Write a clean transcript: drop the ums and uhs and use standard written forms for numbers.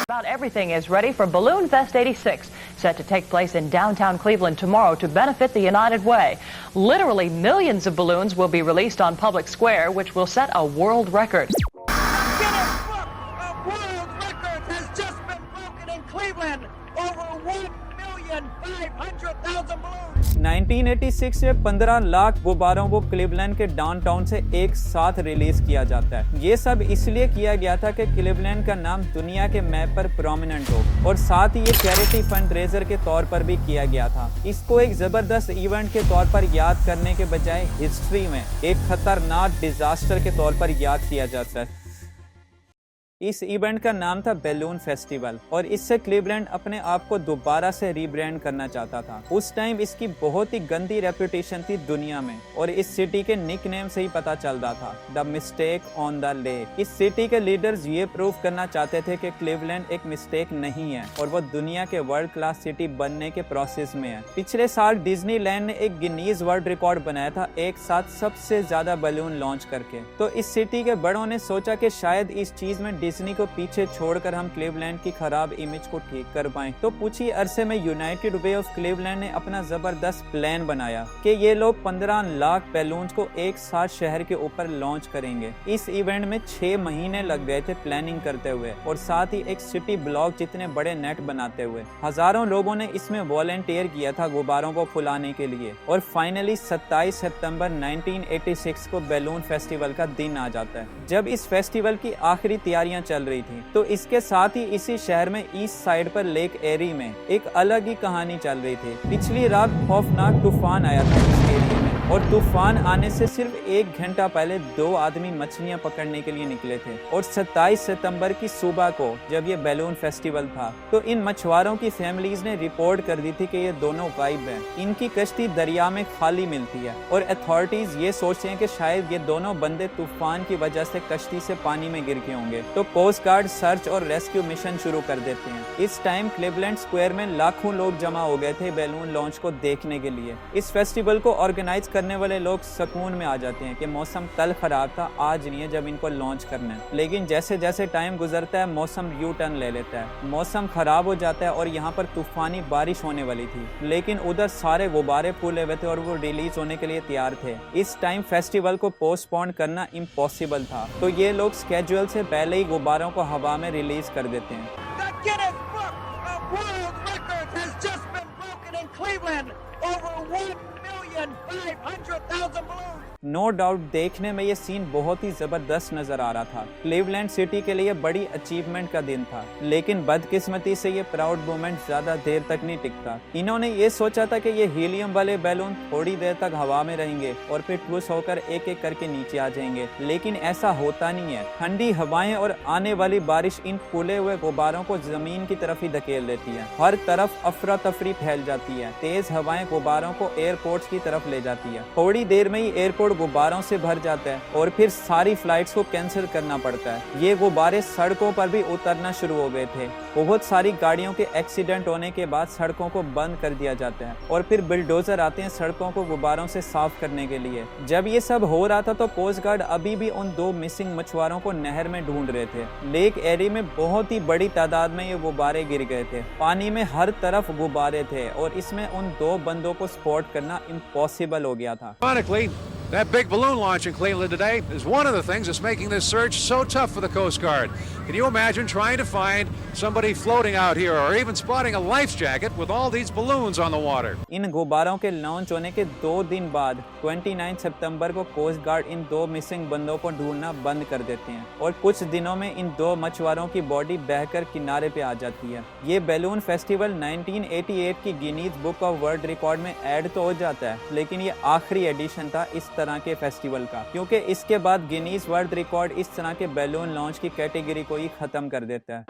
About everything is ready for Balloon Fest 86, set to take place in downtown Cleveland tomorrow to benefit the United Way. Literally millions of balloons will be released on Public Square, which will set a world record. Guinness Book of World Records has just been broken in Cleveland. Over 1,500,000 balloons. 1986 में 15 लाख गुब्बारों को Cleveland के downtown से एक साथ release किया जाता है। ये सब इसलिए किया गया था कि क्लीवलैंड का नाम दुनिया के मैप पर प्रोमिनेंट हो, और साथ ही ये चैरिटी फंड रेजर के तौर पर भी किया गया था। इसको एक जबरदस्त इवेंट के तौर पर याद करने के बजाय हिस्ट्री में एक खतरनाक डिजास्टर के तौर पर याद किया जाता है। इस इवेंट का नाम था बैलून फेस्टिवल, और इससे क्लीवलैंड अपने आप को दोबारा से रीब्रांड करना चाहता था। उस टाइम इसकी बहुत ही गंदी रेपुटेशन थी दुनिया में, और इस सिटी के निक नेम से ही पता चल रहा था, the mistake on the lake. इस सिटी के लीडर्स ये प्रूव करना चाहते थे कि क्लीवलैंड एक मिस्टेक नहीं है और वो दुनिया के वर्ल्ड क्लास सिटी बनने के प्रोसेस में है। पिछले साल डिज्नीलैंड ने एक गिनीज वर्ल्ड रिकॉर्ड बनाया था एक साथ सबसे ज्यादा बैलून लॉन्च करके। तो इस सिटी के बड़ों ने सोचा कि शायद इस चीज में डिज्नी को पीछे छोड़कर हम क्लीवलैंड की खराब इमेज को ठीक कर पाएं। तो कुछ ही अरसे में यूनाइटेड वे ऑफ क्लीवलैंड ने अपना जबरदस्त प्लान बनाया कि ये लोग 15 लाख बैलून्स को एक साथ शहर के ऊपर लॉन्च करेंगे। इस इवेंट में 6 महीने लग गए थे प्लानिंग करते हुए, और साथ ही एक सिटी ब्लॉक जितने बड़े नेट बनाते हुए। हजारों लोगों ने इसमें वॉलंटियर किया था गुब्बारों को फुलाने के लिए, और फाइनली 27 सितंबर 1986 को बैलून फेस्टिवल का दिन आ जाता है। जब इस फेस्टिवल की आखिरी तैयारियां चल रही थी, तो इसके साथ ही इसी शहर में ईस्ट साइड पर लेक एरी में एक अलग ही कहानी चल रही थी। पिछली रात खौफनाक तूफान आया था इस एरिया में, और तूफान आने से सिर्फ 1 घंटा पहले 2 आदमी मछलियां पकड़ने के लिए निकले थे। और 27 सितंबर की सुबह को जब ये बैलून फेस्टिवल था, तो इन मछुआरों की फैमिलीज ने रिपोर्ट कर दी थी कि ये दोनों गायब हैं। इनकी कश्ती दरिया में खाली मिलती है, और अथॉरिटीज ये सोचते हैं कि शायद ये दोनों बंदे तूफान की वजह से कश्ती से पानी में गिर गए होंगे। तो कोस्ट गार्ड सर्च और रेस्क्यू मिशन शुरू कर देते हैं। इस टाइम क्लीवलैंड स्क्वायर में लाखों लोग जमा हो गए थे बैलून लॉन्च को देखने के लिए। इस फेस्टिवल को ऑर्गेनाइज करने वाले लोग सुकून में आ जाते हैं कि मौसम कल खराब था, आज नहीं है जब इनको लॉन्च करना है। लेकिन जैसे जैसे टाइम गुजरता है मौसम यू टर्न ले लेता है, मौसम खराब हो जाता है, और यहाँ पर तूफानी बारिश होने वाली थी। लेकिन उधर सारे गुब्बारे फूले हुए थे और वो रिलीज होने के लिए तैयार थे। इस टाइम फेस्टिवल को पोस्टपोन करना इम्पॉसिबल था, तो ये लोग स्केड्यूल से पहले ही गुब्बारों को हवा में रिलीज कर देते हैं। The Guinness Book of World Records has just been broken in Cleveland. Over 1,500,000 balloons. No doubt देखने में ये सीन बहुत ही जबरदस्त नजर आ रहा था। क्लीवलैंड सिटी के लिए बड़ी अचीवमेंट का दिन था, लेकिन बदकिस्मती से ये प्राउड मोमेंट ज्यादा देर तक नहीं टिकता। इन्होंने ये सोचा था कि ये हीलियम वाले बैलून थोड़ी देर तक हवा में रहेंगे और फिर ठुस होकर एक एक करके नीचे आ जाएंगे, लेकिन ऐसा होता नहीं है। ठंडी हवाएं और आने वाली बारिश इन फूले हुए गुब्बारों को जमीन की तरफ ही धकेल देती है। हर तरफ अफरा तफरी फैल जाती है। तेज हवाएं गुब्बारों को एयरपोर्ट की तरफ ले जाती है। थोड़ी देर में ही एयरपोर्ट गुब्बारों से भर जाता है, और फिर सारी फ्लाइट्स को कैंसिल करना पड़ता है। ये गुब्बारे सड़कों पर भी उतरना शुरू हो गए थे। बहुत सारी गाड़ियों के एक्सीडेंट होने के बाद सड़कों को बंद कर दिया जाता है, और फिर बुलडोजर आते हैं सड़कों को गुब्बारों से साफ करने के लिए। जब ये सब हो रहा था तो कोस्ट गार्ड अभी भी उन 2 मिसिंग मछुआरों को नहर में ढूंढ रहे थे। लेक एरी में बहुत ही बड़ी तादाद में ये गुब्बारे गिर गए थे। पानी में हर तरफ गुब्बारे थे, और इसमें उन 2 बंदों को स्पॉट करना इम्पॉसिबल हो गया था। That big balloon launch in Cleveland today is one of the things that's making this search so tough for the Coast Guard. Can you imagine trying to find somebody floating out here, or even spotting a life jacket with all these balloons on the water? इन गुब्बारों के launch होने के 2 दिन बाद 29 सितंबर को coast guard इन 2 missing बंदों को ढूंढना बंद कर देते हैं, और कुछ दिनों में इन 2 मछुआरों की बॉडी बहकर किनारे पे आ जाती है। ये बैलून फेस्टिवल 1988 की Guinness book of world record में ऐड तो हो जाता है, लेकिन ये आखिरी एडिशन था इस तरह के फेस्टिवल का, क्योंकि इसके बाद गिनीज वर्ल्ड रिकॉर्ड इस तरह के बैलून लॉन्च की कैटेगरी को ही खत्म कर देता है।